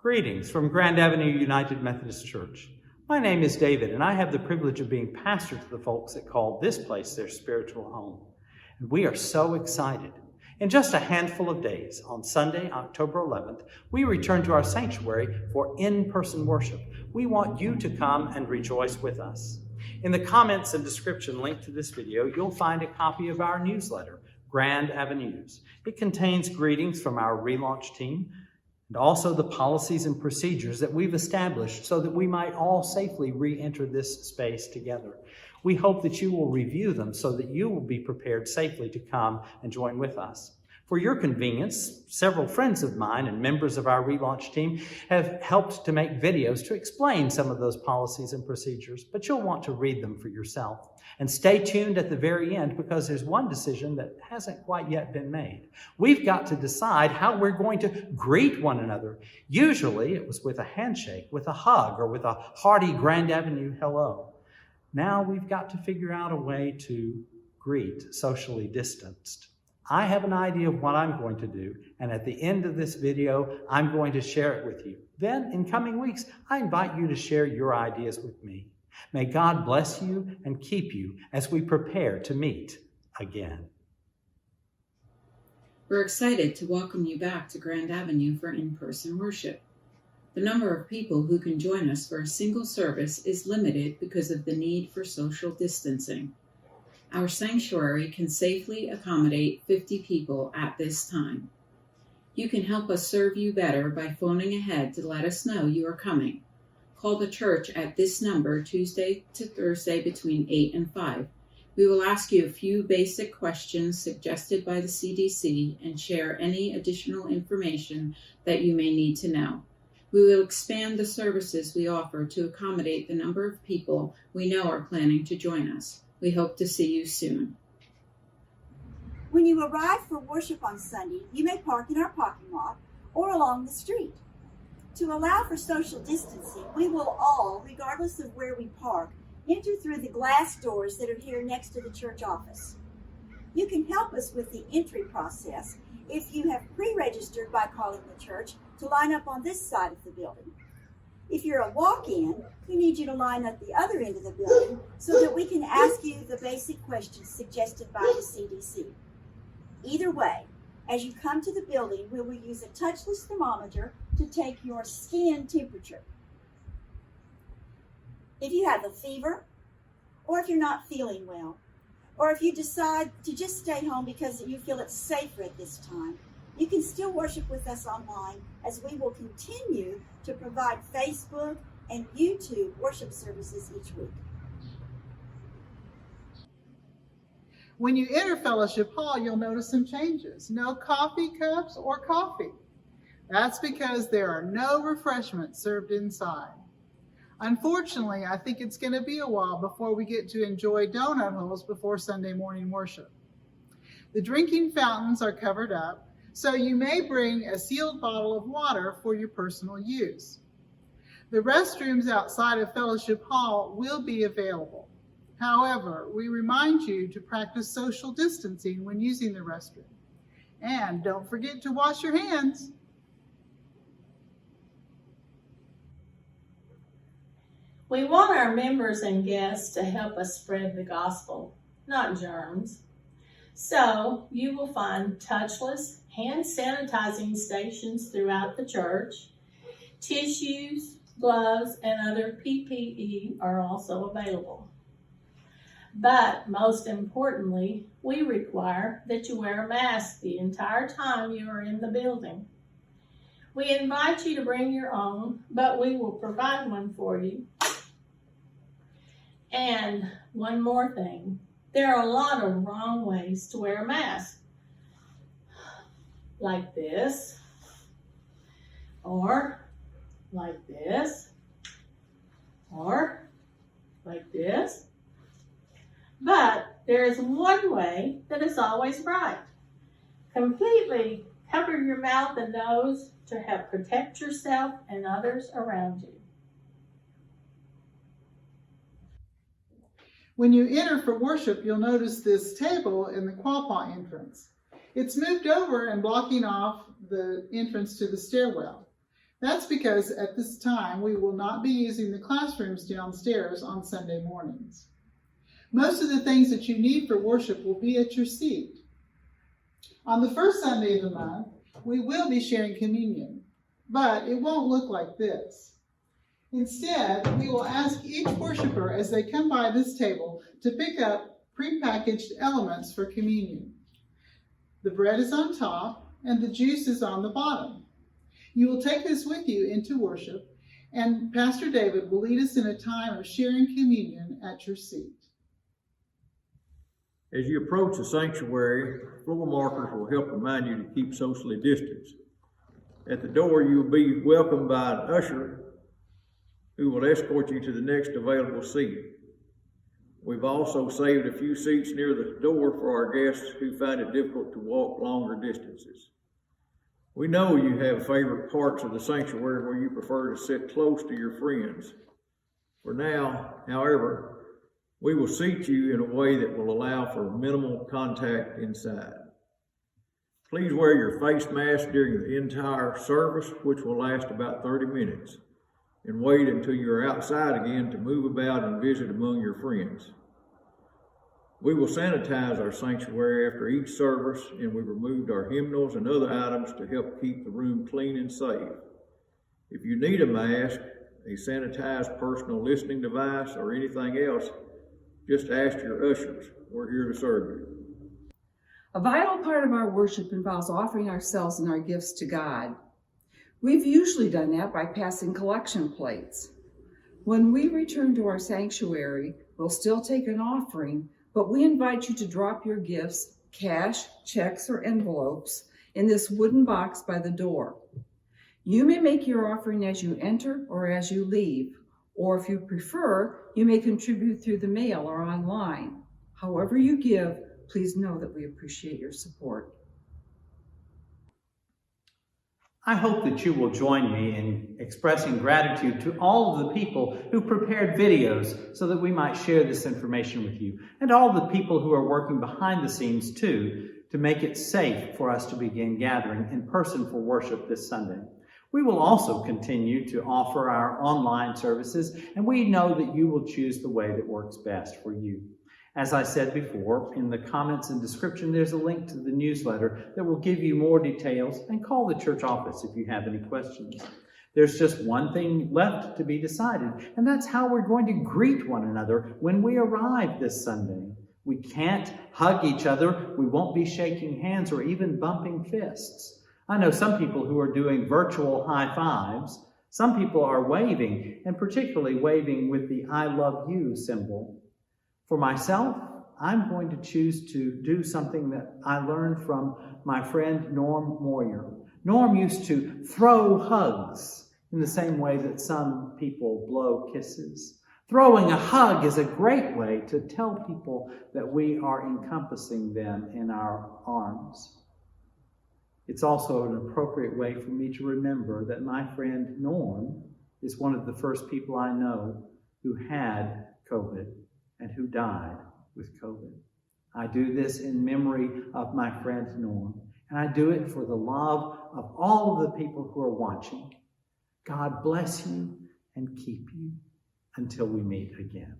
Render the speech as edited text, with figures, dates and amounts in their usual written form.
Greetings from Grand Avenue United Methodist Church. My name is David, and I have the privilege of being pastor to the folks that call this place their spiritual home. And we are so excited. In just a handful of days, on Sunday, October 11th, we return to our sanctuary for in-person worship. We want you to come and rejoice with us. In the comments and description linked to this video, you'll find a copy of our newsletter, Grand Avenues. It contains greetings from our relaunch team, and also the policies and procedures that we've established so that we might all safely re-enter this space together. We hope that you will review them so that you will be prepared safely to come and join with us. For your convenience, several friends of mine and members of our relaunch team have helped to make videos to explain some of those policies and procedures, but you'll want to read them for yourself. And stay tuned at the very end because there's one decision that hasn't quite yet been made. We've got to decide how we're going to greet one another. Usually it was with a handshake, with a hug, or with a hearty Grand Avenue hello. Now we've got to figure out a way to greet socially distanced. I have an idea of what I'm going to do, and at the end of this video, I'm going to share it with you. Then, in coming weeks, I invite you to share your ideas with me. May God bless you and keep you as we prepare to meet again. We're excited to welcome you back to Grand Avenue for in-person worship. The number of people who can join us for a single service is limited because of the need for social distancing. Our sanctuary can safely accommodate 50 people at this time. You can help us serve you better by phoning ahead to let us know you are coming. Call the church at this number Tuesday to Thursday between 8 and 5. We will ask you a few basic questions suggested by the CDC and share any additional information that you may need to know. We will expand the services we offer to accommodate the number of people we know are planning to join us. We hope to see you soon. When you arrive for worship on Sunday, you may park in our parking lot or along the street. To allow for social distancing, we will all, regardless of where we park, enter through the glass doors that are here next to the church office. You can help us with the entry process if you have pre-registered by calling the church to line up on this side of the building. If you're a walk-in, we need you to line up the other end of the building so that we can ask you the basic questions suggested by the CDC. Either way, as you come to the building, we will use a touchless thermometer to take your skin temperature. If you have a fever, or if you're not feeling well, or if you decide to just stay home because you feel it's safer at this time, you can still worship with us online as we will continue to provide Facebook and YouTube worship services each week. When you enter Fellowship Hall, you'll notice some changes. No coffee cups or coffee. That's because there are no refreshments served inside. Unfortunately, I think it's going to be a while before we get to enjoy donut holes before Sunday morning worship. The drinking fountains are covered up, so you may bring a sealed bottle of water for your personal use. The restrooms outside of Fellowship Hall will be available. However, we remind you to practice social distancing when using the restroom. And don't forget to wash your hands. We want our members and guests to help us spread the gospel, not germs. So you will find touchless hand sanitizing stations throughout the church. Tissues, gloves, and other PPE are also available. But most importantly, we require that you wear a mask the entire time you are in the building. We invite you to bring your own, but we will provide one for you. And one more thing, there are a lot of wrong ways to wear a mask. Like this, or like this, or like this. But there is one way that is always right. Completely cover your mouth and nose to help protect yourself and others around you. When you enter for worship, you'll notice this table in the Quapaw entrance. It's moved over and blocking off the entrance to the stairwell. That's because at this time we will not be using the classrooms downstairs on Sunday mornings. Most of the things that you need for worship will be at your seat. On the first Sunday of the month, we will be sharing communion, but it won't look like this. Instead, we will ask each worshiper as they come by this table to pick up prepackaged elements for communion. The bread is on top and the juice is on the bottom. You will take this with you into worship, and Pastor David will lead us in a time of sharing communion at your seat. As you approach the sanctuary, floor markers will help remind you to keep socially distanced. At the door, you will be welcomed by an usher who will escort you to the next available seat. We've also saved a few seats near the door for our guests who find it difficult to walk longer distances. We know you have favorite parts of the sanctuary where you prefer to sit close to your friends. For now, however, we will seat you in a way that will allow for minimal contact inside. Please wear your face mask during the entire service, which will last about 30 minutes, and wait until you're outside again to move about and visit among your friends. We will sanitize our sanctuary after each service, and we've removed our hymnals and other items to help keep the room clean and safe. If you need a mask, a sanitized personal listening device, or anything else, just ask your ushers. We're here to serve you. A vital part of our worship involves offering ourselves and our gifts to God. We've usually done that by passing collection plates. When we return to our sanctuary, we'll still take an offering, but we invite you to drop your gifts, cash, checks, or envelopes, in this wooden box by the door. You may make your offering as you enter or as you leave, or if you prefer, you may contribute through the mail or online. However you give, please know that we appreciate your support. I hope that you will join me in expressing gratitude to all of the people who prepared videos so that we might share this information with you, and all the people who are working behind the scenes too to make it safe for us to begin gathering in person for worship this Sunday. We will also continue to offer our online services, and we know that you will choose the way that works best for you. As I said before, in the comments and description, there's a link to the newsletter that will give you more details, and call the church office if you have any questions. There's just one thing left to be decided, and that's how we're going to greet one another when we arrive this Sunday. We can't hug each other. We won't be shaking hands or even bumping fists. I know some people who are doing virtual high fives. Some people are waving, and particularly waving with the I love you symbol. For myself, I'm going to choose to do something that I learned from my friend Norm Moyer. Norm used to throw hugs in the same way that some people blow kisses. Throwing a hug is a great way to tell people that we are encompassing them in our arms. It's also an appropriate way for me to remember that my friend Norm is one of the first people I know who had COVID and who died with COVID. I do this in memory of my friend Norm, and I do it for the love of all of the people who are watching. God bless you and keep you until we meet again.